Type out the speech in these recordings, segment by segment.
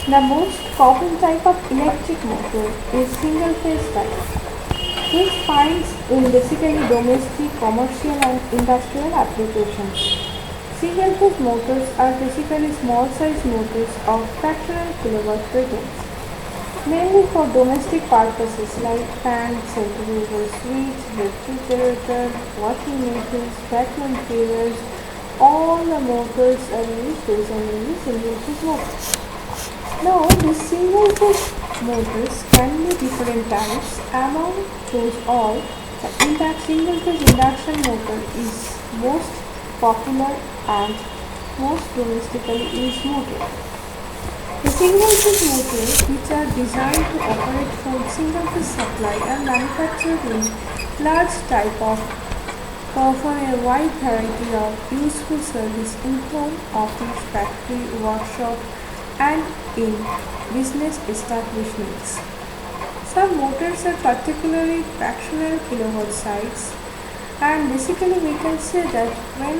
The most common type of electric motor is single phase type, which finds in basically domestic, commercial and industrial applications. Single phase motors are basically small size motors of fractional kilowatt ratings, mainly for domestic purposes like fan, centrifugal switch, refrigerator, washing machines, vacuum cleaners. All the motors are used basically single phase motors. Now, these single phase motors can be different types. Among those all, the single phase induction motor is most popular and most domestically used motor. The single phase motors, which are designed to operate from single phase supply, are manufactured in large type of perform a wide variety of useful service in home, office, factory, workshop, and in business establishments. Some motors are particularly fractional kilowatt size, and basically we can say that when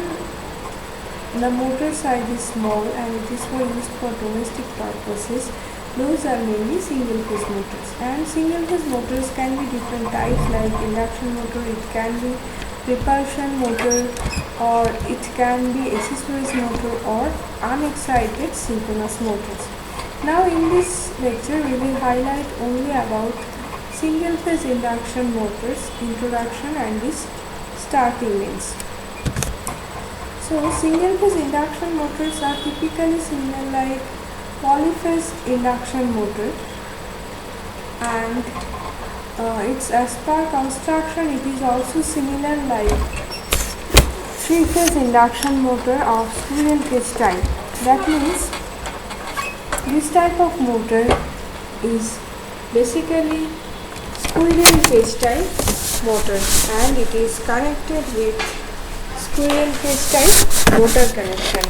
the motor size is small and it is for used for domestic purposes, those are mainly single phase motors. And single phase motors can be different types like induction motor, it can be propulsion motor, or it can be AC series motor or unexcited synchronous motors. Now in this lecture we will highlight only about single phase induction motors, introduction and this starting means. So single phase induction motors are typically similar like polyphase induction motor, and it's as per construction it is also similar like three phase induction motor of squirrel cage type. That means this type of motor is basically squirrel cage type motor and it is connected with squirrel cage type rotor connection.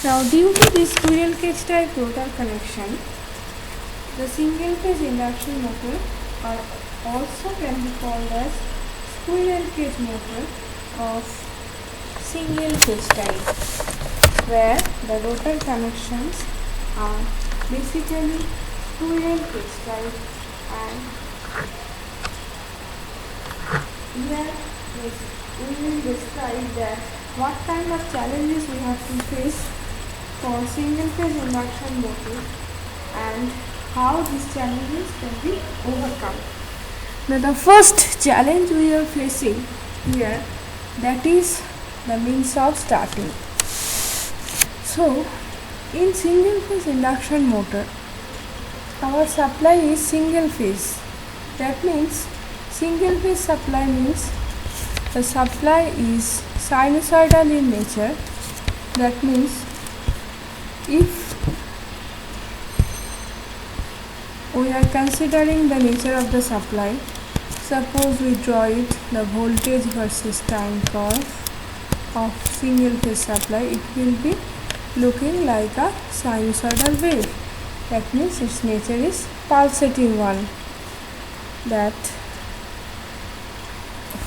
Now due to this squirrel cage type rotor connection, the single phase induction motor are also can be called as squirrel cage motor of single phase type, where the rotor connections are basically squirrel cage type, and here we will describe that what kind of challenges we have to face for single phase induction motor and how these challenges can be overcome. Now the first challenge we are facing here, that is the means of starting. So in single phase induction motor, our supply is single phase. That means single phase supply means the supply is sinusoidal in nature. That means if we are considering the nature of the supply, suppose we draw it the voltage versus time curve of single phase supply, it will be looking like a sinusoidal wave. That means its nature is pulsating one. That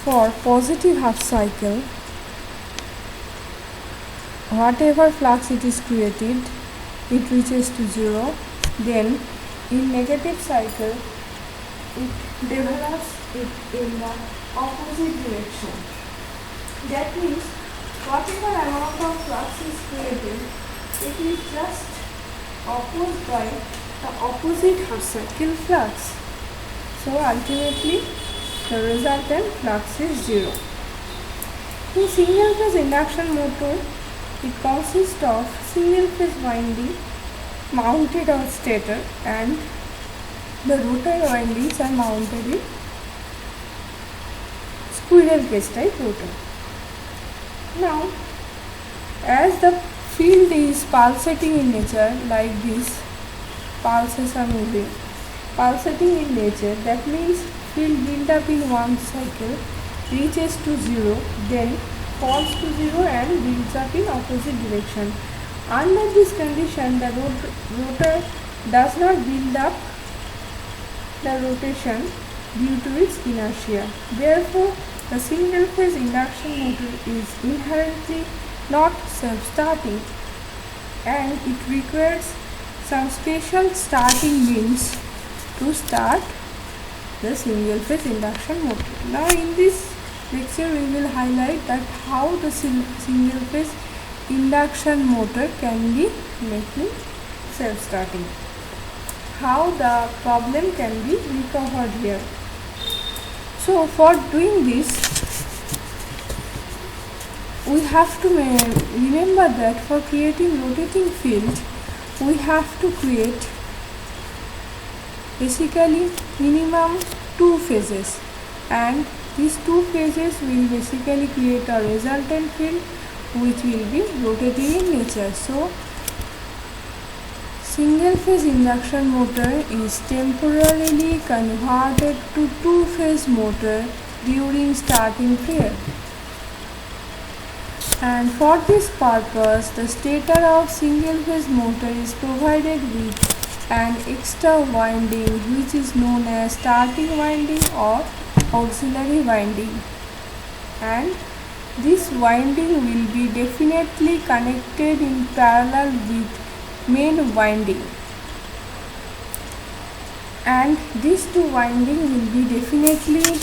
for positive half cycle, whatever flux it is created, it reaches to zero. Then in negative cycle, it develops it in the opposite direction. That means whatever amount of flux is created, it is just opposed by the opposite half cycle flux. So ultimately the resultant flux is zero. In single phase induction motor, it consists of single phase winding mounted on stator and the rotor windings are mounted in squirrel cage type rotor. Now as the field is pulsating in nature, like this pulses are moving, pulsating in nature, that means field build up in one cycle, reaches to zero, then falls to zero and builds up in opposite direction. Under this condition, the rotor does not build up the rotation due to its inertia. Therefore, the single phase induction motor is inherently not self-starting and it requires some special starting means to start the single phase induction motor. Now in this lecture we will highlight that how the single phase induction motor can be making self-starting, how the problem can be recovered here. So for doing this, we have to remember that for creating rotating field we have to create basically minimum 2 phases, and these 2 phases will basically create a resultant field which will be rotating in nature. So single phase induction motor is temporarily converted to 2 phase motor during starting period, and for this purpose the stator of single phase motor is provided with an extra winding which is known as starting winding or auxiliary winding, and this winding will be definitely connected in parallel with main winding, and these two winding will be definitely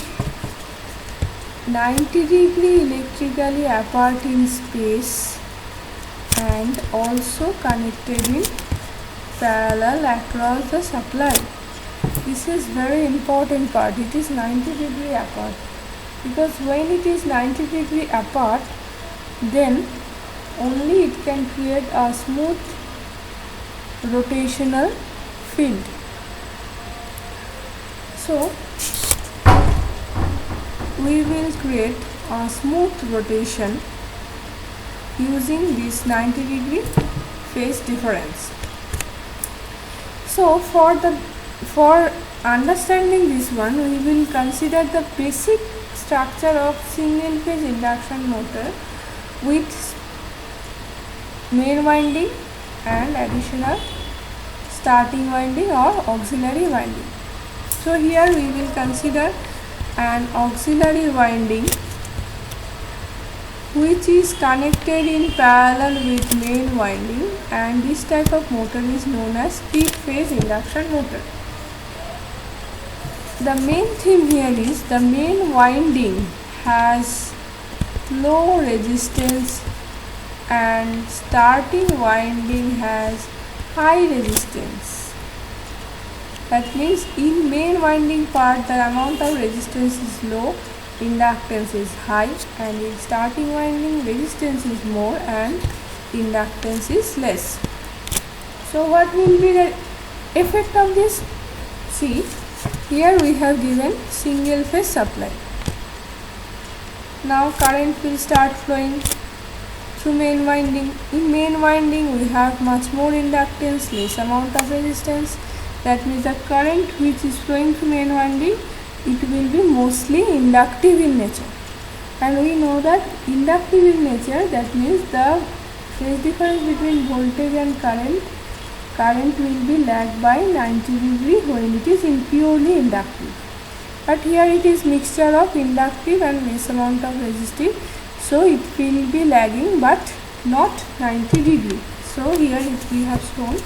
90-degree electrically apart in space and also connected in parallel across the supply. This is very important part. It is 90-degree apart, because when it is 90-degree apart, then only it can create a smooth rotational field. So we will create a smooth rotation using this 90-degree phase difference. So for understanding this one, we will consider the basic structure of single phase induction motor with main winding and additional starting winding or auxiliary winding. So here we will consider an auxiliary winding which is connected in parallel with main winding, and this type of motor is known as split phase induction motor. The main theme here is the main winding has low resistance and starting winding has high resistance. That means in main winding part the amount of resistance is low, inductance is high, and in starting winding resistance is more and inductance is less. So what will be the effect of this? See, here we have given single phase supply. Now current will start flowing through main winding. In main winding we have much more inductance, less amount of resistance. That means the current which is flowing through main winding, it will be mostly inductive in nature, and we know that inductive in nature, that means the phase difference between voltage and current will be lagged by 90 degree when it is in purely inductive. But here it is mixture of inductive and less amount of resistive, so it will be lagging but not 90 degree. So here if we have shown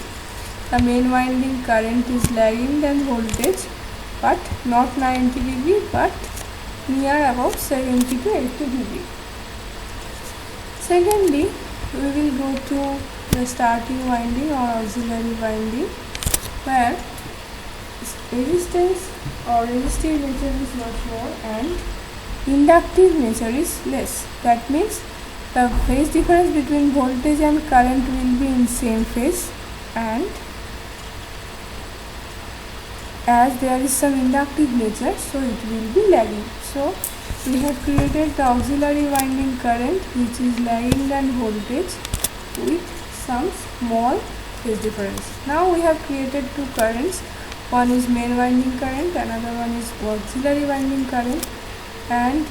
the main winding current is lagging than voltage, but not 90 degree but near about 70 to 80 degree. Secondly, we will go to the starting winding or auxiliary winding, where resistance or resistive nature is much more and inductive nature is less. That means the phase difference between voltage and current will be in same phase, and as there is some inductive nature, so it will be lagging. So we have created the auxiliary winding current which is lagging than voltage with some small phase difference. Now we have created two currents. One is main winding current, another one is auxiliary winding current, and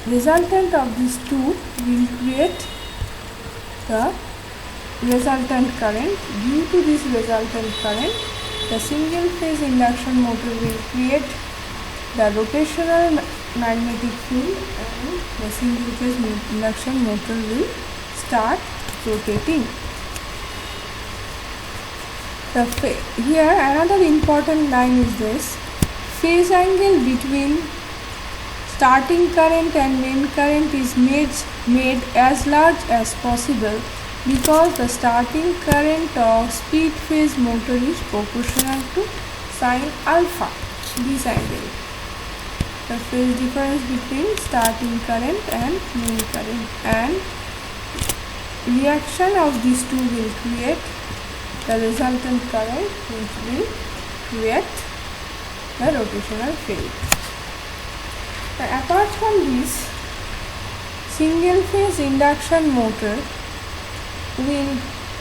resultant of these two will create the resultant current. Due to this resultant current, the single phase induction motor will create the rotational magnetic field, and the single phase induction motor will start rotating. Here another important line is this: phase angle between starting current and main current is made as large as possible because the starting current of speed phase motor is proportional to sine alpha, this angle. The phase difference between starting current and main current, and reaction of these two will create the resultant current, which will create the rotational field. Apart from this, single phase induction motor will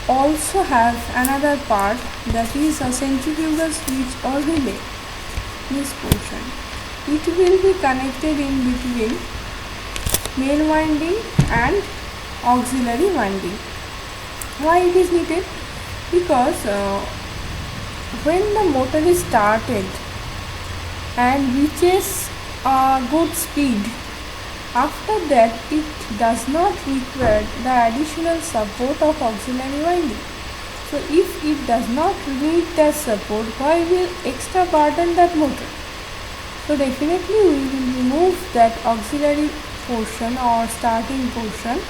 also have another part, that is a centrifugal switch or relay. This portion, it will be connected in between main winding and auxiliary winding. Why it is needed? Because when the motor is started and reaches a good speed, after that it does not require the additional support of auxiliary winding. So if it does not need that support, why will extra burden that motor? So definitely we will remove that auxiliary portion or starting portion,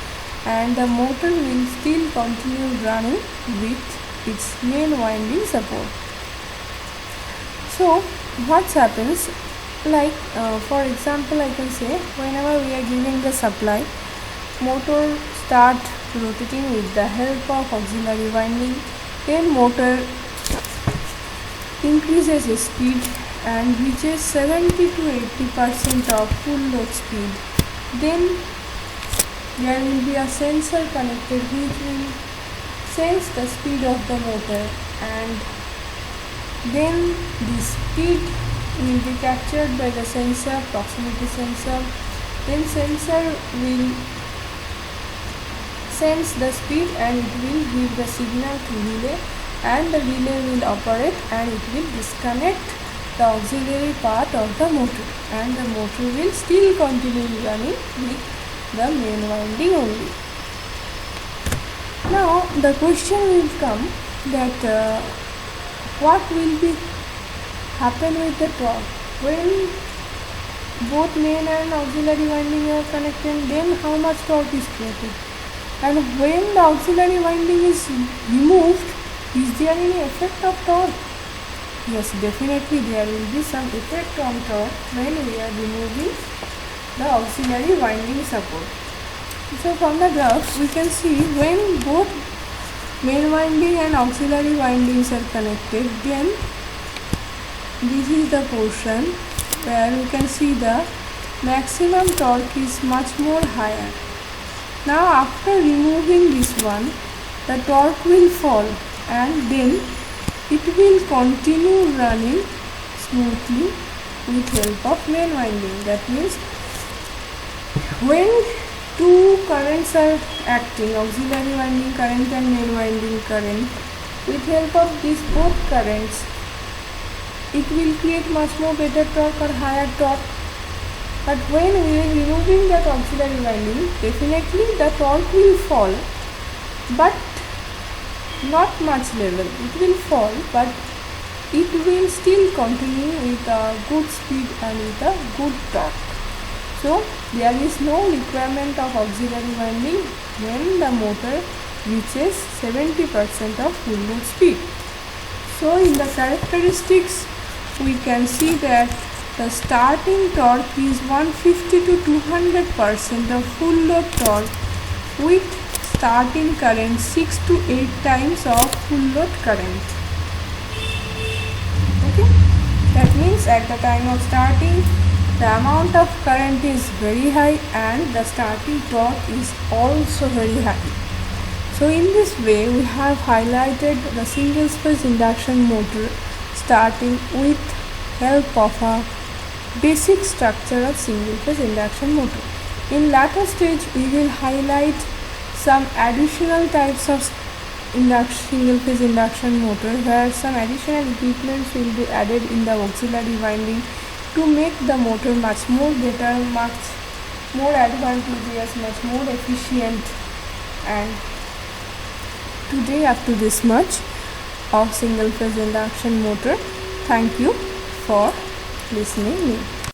and the motor will still continue running with its main winding support. So what happens, like for example, I can say whenever we are giving the supply, motor start rotating with the help of auxiliary winding, then motor increases its speed and reaches 70 to 80% of full load speed. Then there will be a sensor connected which will sense the speed of the motor, and then the speed will be captured by the sensor, proximity sensor. Then sensor will sense the speed and it will give the signal to relay, and the relay will operate and it will disconnect the auxiliary part of the motor, and the motor will still continue running with the main winding only. Now the question will come that what will be happen with the torque when both main and auxiliary winding are connected, then how much torque is created, and when the auxiliary winding is removed, is there any effect of torque? Yes, definitely there will be some effect on torque when we are removing the auxiliary winding support. So from the graph we can see when both main winding and auxiliary windings are connected, then this is the portion where we can see the maximum torque is much more higher. Now after removing this one, the torque will fall and then it will continue running smoothly with help of main winding. That means when two currents are acting, auxiliary winding current and main winding current, with help of these both currents, it will create much more better torque or higher torque. But when we are removing that auxiliary winding, definitely the torque will fall, but not much level. It will fall, but it will still continue with a good speed and with a good torque. So there is no requirement of auxiliary winding when the motor reaches 70% of full load speed. So in the characteristics we can see that the starting torque is 150 to 200% of full load torque with starting current 6 to 8 times of full load current. Okay, that means at the time of starting the amount of current is very high and the starting torque is also very high. So in this way we have highlighted the single phase induction motor starting with help of a basic structure of single phase induction motor. In later stage we will highlight some additional types of single phase induction motor where some additional equipments will be added in the auxiliary winding to make the motor much more better, much more advantageous, much more efficient. And today up to this much. of single phase induction motor. Thank you for listening me.